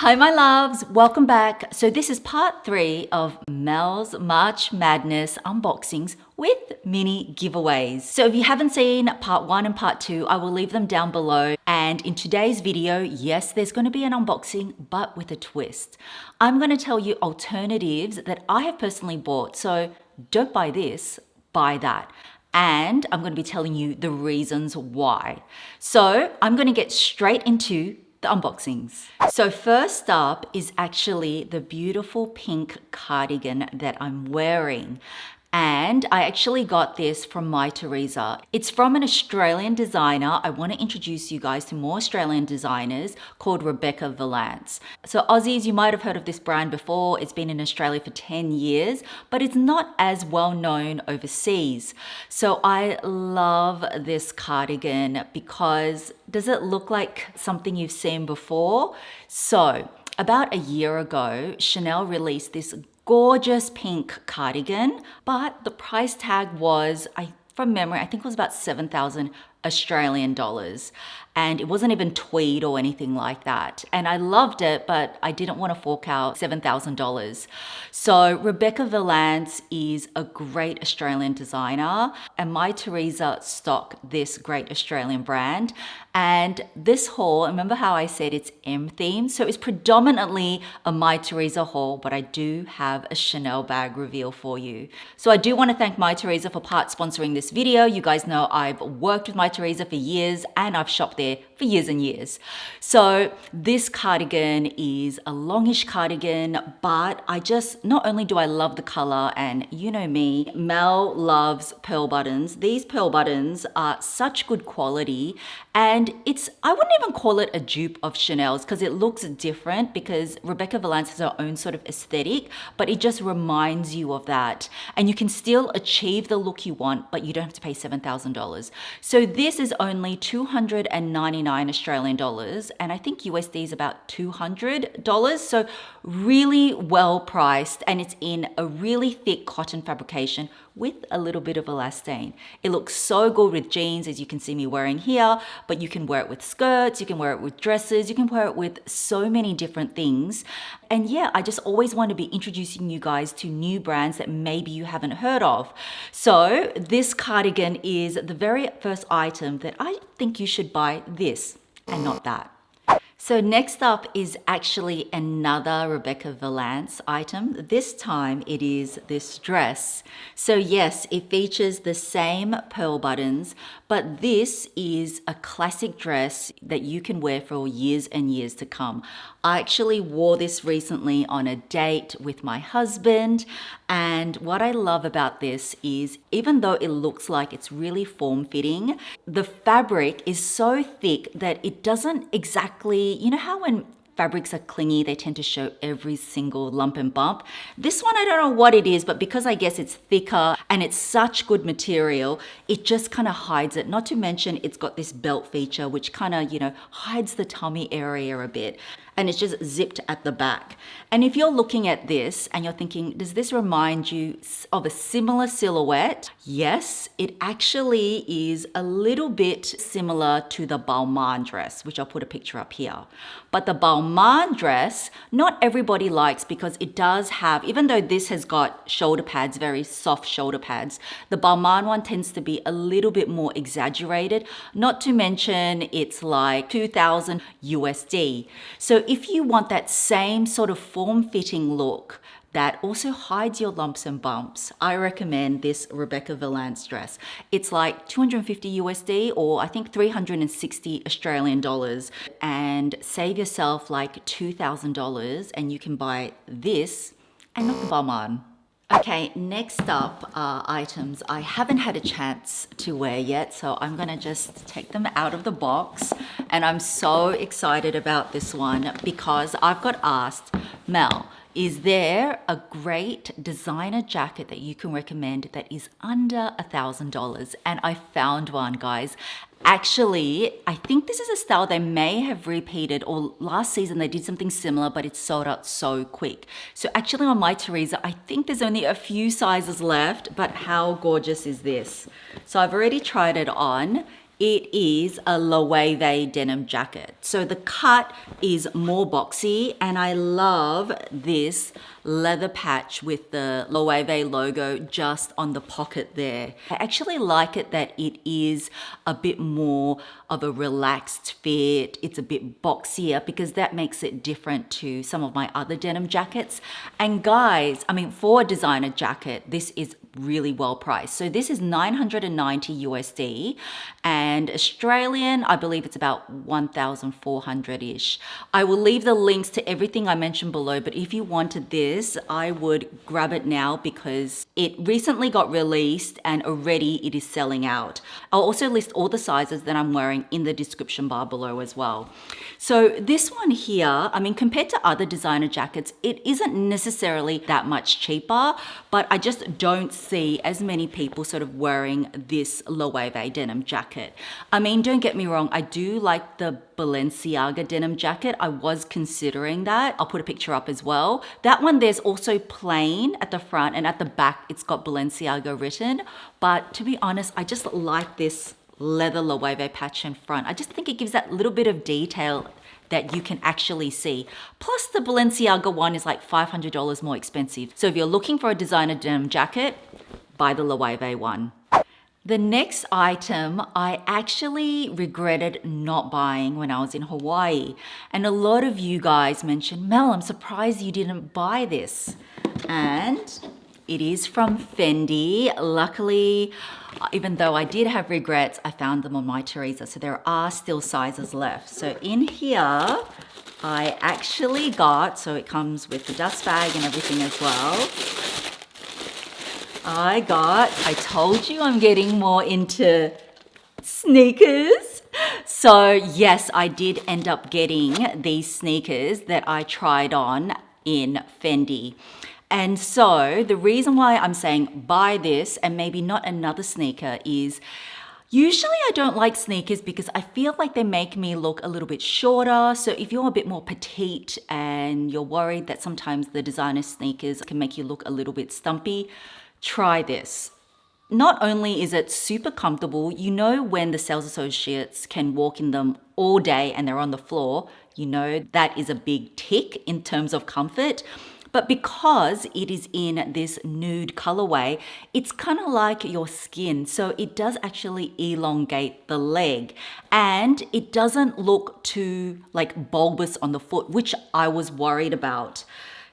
Hi my loves, welcome back. So this is part 3 of Mel's March Madness unboxings with mini giveaways. So if you haven't seen part 1 and part 2, I will leave them down below. And in today's video, yes, there's going to be an unboxing, but with a twist. I'm going to tell you alternatives that I have personally bought. So don't buy this, buy that. And I'm going to be telling you the reasons why. So I'm going to get straight into the unboxings. So first up is actually the beautiful pink cardigan that I'm wearing. And I actually got this from Mytheresa. It's from an Australian designer. I want to introduce you guys to more Australian designers called Valance. So Aussies, you might have heard of this brand before. It's been in Australia for 10 years, but it's not as well known overseas. So I love this cardigan because does it look like something you've seen before? So about a year ago, Chanel released this gorgeous pink cardigan, but the price tag was, from memory, I think it was about 7,000 Australian dollars. And it wasn't even tweed or anything like that. And I loved it, but I didn't want to fork out $7,000. So Valance is a great Australian designer, and Mytheresa stock this great Australian brand. And this haul, remember how I said it's M themed? So it's predominantly a Mytheresa haul, but I do have a Chanel bag reveal for you. So I do want to thank Mytheresa for part sponsoring this video. You guys know I've worked with Mytheresa for years and I've shopped there for years and years. So this cardigan is a longish cardigan, but not only do I love the color, and you know me, Mel loves pearl buttons. These pearl buttons are such good quality, and I wouldn't even call it a dupe of Chanel's because it looks different because Valance has her own sort of aesthetic, but it just reminds you of that. And you can still achieve the look you want, but you don't have to pay $7,000. So this is only 299 Australian dollars, and I think USD is about $200. So really well priced, and it's in a really thick cotton fabrication with a little bit of elastane. It looks so good with jeans, as you can see me wearing here, but you can wear it with skirts, you can wear it with dresses, you can wear it with so many different things. And yeah, I just always want to be introducing you guys to new brands that maybe you haven't heard of. So this cardigan is the very first item that I think you should buy this and not that. So next up is actually another Valance item. This time it is this dress. So yes, it features the same pearl buttons, but this is a classic dress that you can wear for years and years to come. I actually wore this recently on a date with my husband, and what I love about this is even though it looks like it's really form-fitting, the fabric is so thick that it doesn't exactly, you know how when fabrics are clingy, they tend to show every single lump and bump. This one, I don't know what it is, but because I guess it's thicker and it's such good material, it just kind of hides it. Not to mention it's got this belt feature, which kind of, hides the tummy area a bit. And it's just zipped at the back. And if you're looking at this and you're thinking, does this remind you of a similar silhouette? Yes, it actually is a little bit similar to the Balmain dress, which I'll put a picture up here. But the Balmain dress, not everybody likes because it does have, even though this has got shoulder pads, very soft shoulder pads, the Balmain one tends to be a little bit more exaggerated. Not to mention it's like 2,000 USD. So if you want that same sort of form-fitting look that also hides your lumps and bumps, I recommend this Valance dress. It's like 250 USD or I think 360 Australian dollars, and save yourself like $2,000 and you can buy this and not the Balmain. Okay, next up are items I haven't had a chance to wear yet, so I'm gonna just take them out of the box. And I'm so excited about this one because I've got asked, Mel, is there a great designer jacket that you can recommend that is under $1,000? And I found one, guys. Actually, I think this is a style they may have repeated, or last season they did something similar, but it sold out so quick. So actually on Mytheresa, I think there's only a few sizes left, but how gorgeous is this? So I've already tried it on. it is a Loewe denim jacket. So the cut is more boxy, and I love this leather patch with the Loewe logo just on the pocket there. I actually like it that it is a bit more of a relaxed fit. It's a bit boxier because that makes it different to some of my other denim jackets. And guys, I mean, for a designer jacket, this is really well priced. So this is 990 USD, and Australian, I believe it's about 1,400-ish. I will leave the links to everything I mentioned below, but if you wanted this, I would grab it now because it recently got released and already it is selling out. I'll also list all the sizes that I'm wearing in the description bar below as well. So this one here, I mean, compared to other designer jackets, it isn't necessarily that much cheaper, but I just don't see as many people sort of wearing this Loewe denim jacket. I mean, don't get me wrong, I do like the Balenciaga denim jacket. I was considering that. I'll put a picture up as well. That one, there's also plain at the front, and at the back it's got Balenciaga written. But to be honest, I just like this leather Loewe patch in front. I just think it gives that little bit of detail that you can actually see. Plus the Balenciaga one is like $500 more expensive. So if you're looking for a designer denim jacket, buy the Loewe one. The next item I actually regretted not buying when I was in Hawaii. And a lot of you guys mentioned, Mel, I'm surprised you didn't buy this. And it is from Fendi. Luckily, even though I did have regrets, I found them on Mytheresa. So there are still sizes left. So in here, I actually got, so it comes with the dust bag and everything as well. I told you I'm getting more into sneakers. So yes, I did end up getting these sneakers that I tried on in Fendi. And so the reason why I'm saying buy this and maybe not another sneaker is usually I don't like sneakers because I feel like they make me look a little bit shorter. So if you're a bit more petite and you're worried that sometimes the designer sneakers can make you look a little bit stumpy, try this. Not only is it super comfortable, you know when the sales associates can walk in them all day and they're on the floor, you know that is a big tick in terms of comfort. But because it is in this nude colorway, it's kind of like your skin. So it does actually elongate the leg and it doesn't look too like bulbous on the foot, which I was worried about.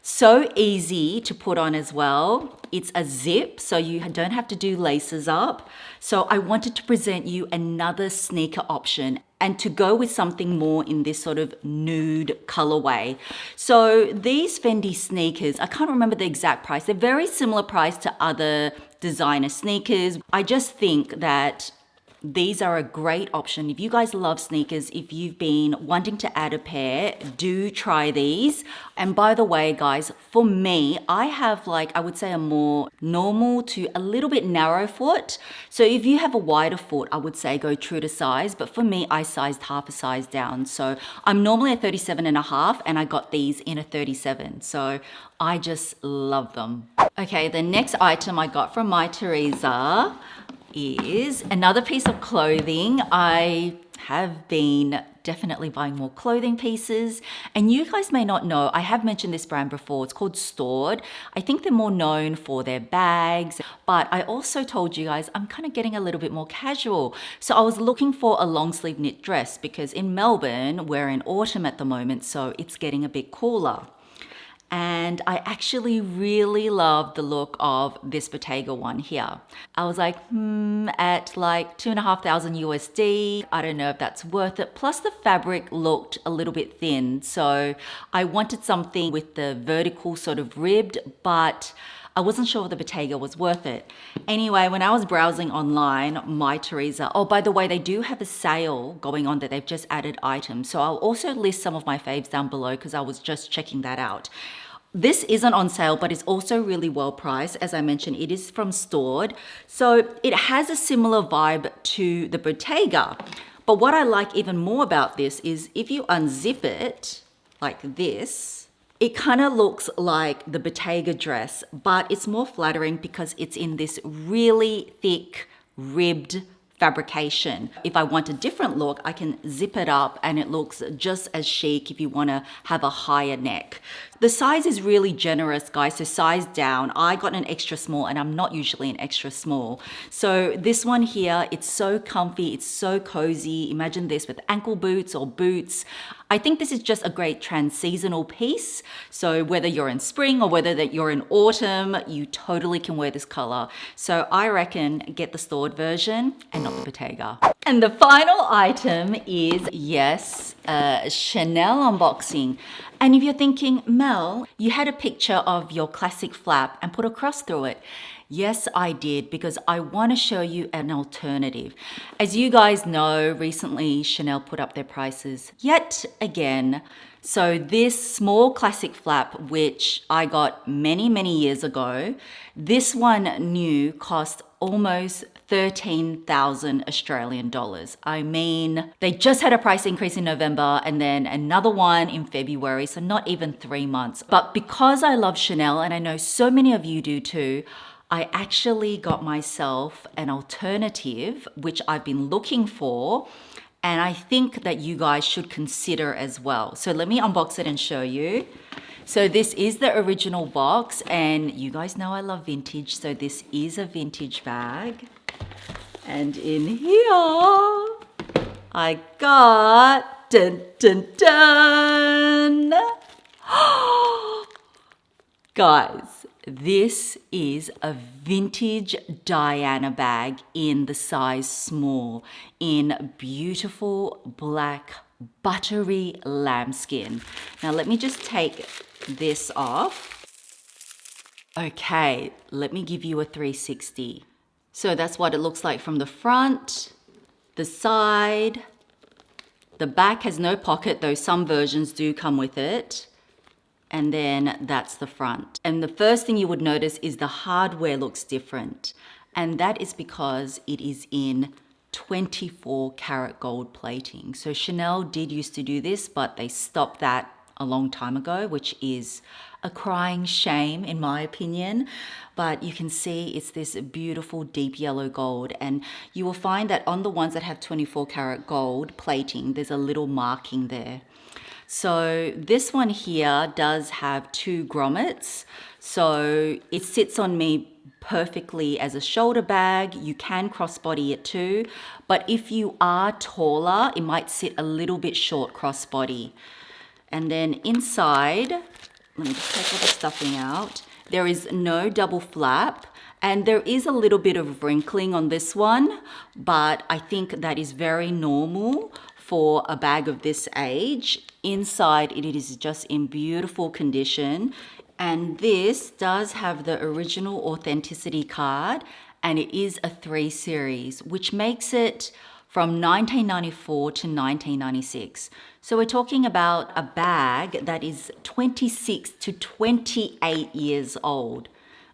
So easy to put on as well. It's a zip, so you don't have to do laces up. So I wanted to present you another sneaker option and to go with something more in this sort of nude colorway. So these Fendi sneakers, I can't remember the exact price. They're very similar price to other designer sneakers. I just think that these are a great option. If you guys love sneakers, if you've been wanting to add a pair, do try these. And by the way, guys, for me, I have like, I would say a more normal to a little bit narrow foot. So if you have a wider foot, I would say go true to size. But for me, I sized half a size down. So I'm normally a 37.5 and I got these in a 37. So I just love them. Okay, the next item I got from Mytheresa is another piece of clothing. I have been definitely buying more clothing pieces, and you guys may not know, I have mentioned this brand before. It's called Staud. I think they're more known for their bags, but I also told you guys I'm kind of getting a little bit more casual. So I was looking for a long sleeve knit dress because in Melbourne, we're in autumn at the moment, so it's getting a bit cooler. And I actually really love the look of this Bottega one here. I was like, at like 2,500 USD. I don't know if that's worth it. Plus the fabric looked a little bit thin. So I wanted something with the vertical sort of ribbed, but I wasn't sure if the Bottega was worth it. Anyway, when I was browsing online, Mytheresa, oh, by the way, they do have a sale going on that they've just added items. So I'll also list some of my faves down below because I was just checking that out. This isn't on sale, but it's also really well priced. As I mentioned, it is from Staud. So it has a similar vibe to the Bottega. But what I like even more about this is if you unzip it like this, it kind of looks like the Bottega dress, but it's more flattering because it's in this really thick ribbed fabrication. If I want a different look, I can zip it up and it looks just as chic if you want to have a higher neck. The size is really generous, guys, so size down. I got an extra small and I'm not usually an extra small. So this one here, it's so comfy, it's so cozy. Imagine this with ankle boots or boots. I think this is just a great trans-seasonal piece. So whether you're in spring or whether that you're in autumn, you totally can wear this color. So I reckon get the Staud version and not the Bottega. And the final item is, yes, a Chanel unboxing. And if you're thinking, Mel, you had a picture of your classic flap and put a cross through it. Yes, I did, because I want to show you an alternative. As you guys know, recently Chanel put up their prices yet again. So this small classic flap, which I got many, many years ago, this one new cost almost 13,000 Australian dollars. I mean, they just had a price increase in November and then another one in February, so not even 3 months. But because I love Chanel, and I know so many of you do too, I actually got myself an alternative, which I've been looking for, and I think that you guys should consider as well. So let me unbox it and show you. So this is the original box, and you guys know I love vintage, so this is a vintage bag. And in here, I got, dun, dun, dun. Guys, this is a vintage Diana bag in the size small, in beautiful black buttery lambskin. Now let me just take this off. Okay, let me give you a 360. So that's what it looks like from the front, the side. The back has no pocket, though some versions do come with it. And then that's the front. And the first thing you would notice is the hardware looks different. And that is because it is in 24 karat gold plating. So Chanel did used to do this, but they stopped that a long time ago, which is a crying shame in my opinion. But you can see it's this beautiful deep yellow gold, and you will find that on the ones that have 24 karat gold plating, there's a little marking there. So this one here does have 2 grommets, so it sits on me perfectly as a shoulder bag. You can crossbody it too, but if you are taller, it might sit a little bit short crossbody. And then inside, let me just take all the stuffing out. There is no double flap, and there is a little bit of wrinkling on this one, but I think that is very normal for a bag of this age. Inside, it is just in beautiful condition. And this does have the original authenticity card, and it is a 3 series, which makes it from 1994 to 1996. So we're talking about a bag that is 26 to 28 years old.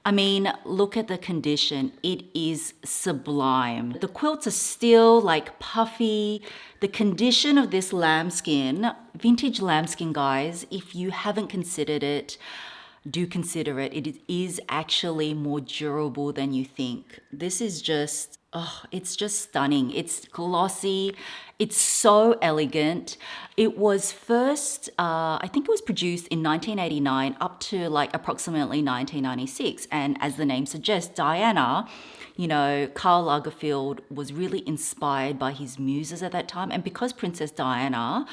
I mean, look at the condition. It is sublime. The quilts are still like puffy. The condition of this lambskin, vintage lambskin, guys, if you haven't considered it, do consider it. It is actually more durable than you think. This is just, oh, it's just stunning. It's glossy. It's so elegant. It was first, I think it was produced in 1989 up to like approximately 1996. And as the name suggests, Diana, you know, Karl Lagerfeld was really inspired by his muses at that time. And because Princess Diana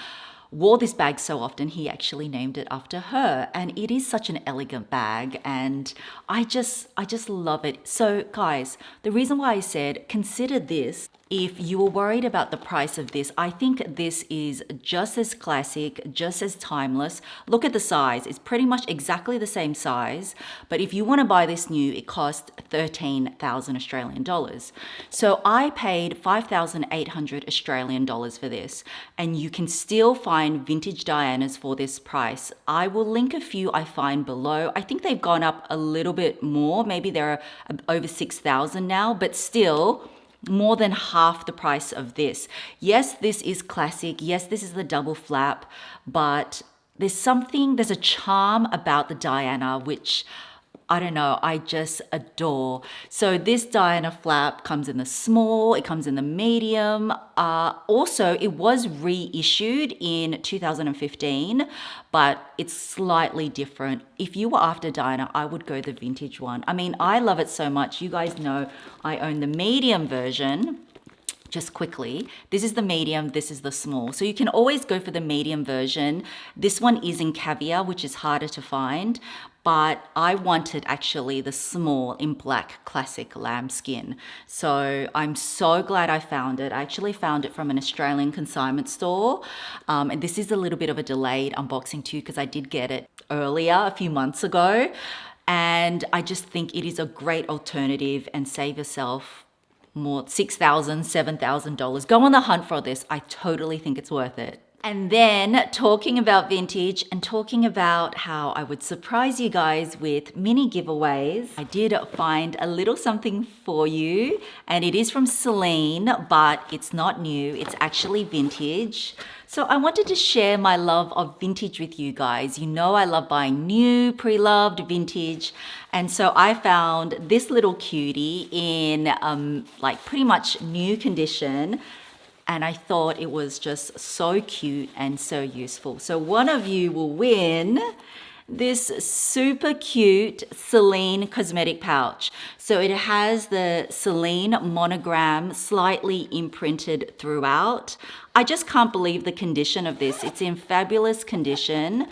wore this bag so often, he actually named it after her. And it is such an elegant bag, and I just love it. So guys, the reason why I said consider this, if you were worried about the price of this, I think this is just as classic, just as timeless. Look at the size. It's pretty much exactly the same size, but if you want to buy this new, it costs 13,000 Australian dollars. So I paid 5,800 Australian dollars for this, and you can still find vintage Dianas for this price. I will link a few I find below. I think they've gone up a little bit more. Maybe they're over 6,000 now, but still more than half the price of this. Yes, this is classic. Yes, this is the double flap, but there's a charm about the Diana which I don't know, I just adore. So this Diana flap comes in the small, it comes in the medium. Also, it was reissued in 2015, but it's slightly different. If you were after Diana, I would go the vintage one. I mean, I love it so much. You guys know I own the medium version. Just quickly, this is the medium, this is the small. So you can always go for the medium version. This one is in caviar, which is harder to find, but I wanted actually the small in black classic lambskin. So I'm so glad I found it. I actually found it from an Australian consignment store. And this is a little bit of a delayed unboxing too, because I did get it earlier, a few months ago. And I just think it is a great alternative, and save yourself more $6,000, $7,000. Go on the hunt for this. I totally think it's worth it. And then talking about vintage and talking about how I would surprise you guys with mini giveaways, I did find a little something for you, and it is from Celine, but it's not new. It's actually vintage. So I wanted to share my love of vintage with you guys. You know I love buying new, pre-loved vintage. And so I found this little cutie in like pretty much new condition. And I thought it was just so cute and so useful. So one of you will win this super cute Celine cosmetic pouch. So it has the Celine monogram slightly imprinted throughout. I just can't believe the condition of this. It's in fabulous condition.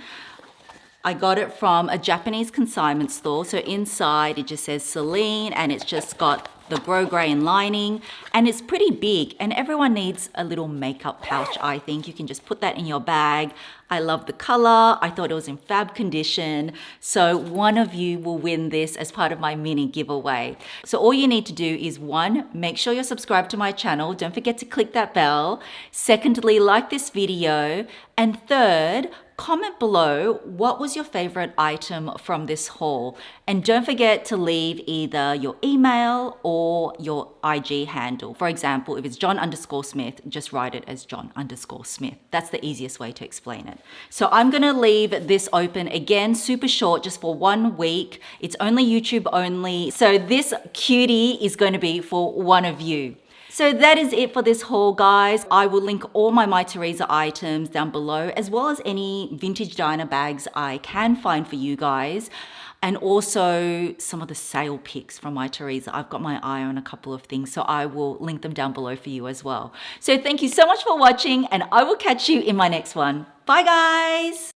I got it from a Japanese consignment store. So inside it just says Celine, and it's just got the grosgrain lining, and it's pretty big, and everyone needs a little makeup pouch. I think you can just put that in your bag. I love the color. I thought it was in fab condition. So one of you will win this as part of my mini giveaway. So all you need to do is, one, make sure you're subscribed to my channel. Don't forget to click that bell. Secondly, like this video. And third, comment below what was your favorite item from this haul. And don't forget to leave either your email or your IG handle. For example, if it's John_Smith, just write it as John_Smith. That's the easiest way to explain it. So I'm gonna leave this open again, super short, just for 1 week. It's only YouTube only. So this cutie is gonna be for one of you. So that is it for this haul, guys. I will link all my Mytheresa items down below, as well as any vintage Diana bags I can find for you guys. And also some of the sale pics from Mytheresa. I've got my eye on a couple of things, so I will link them down below for you as well. So thank you so much for watching, and I will catch you in my next one. Bye, guys.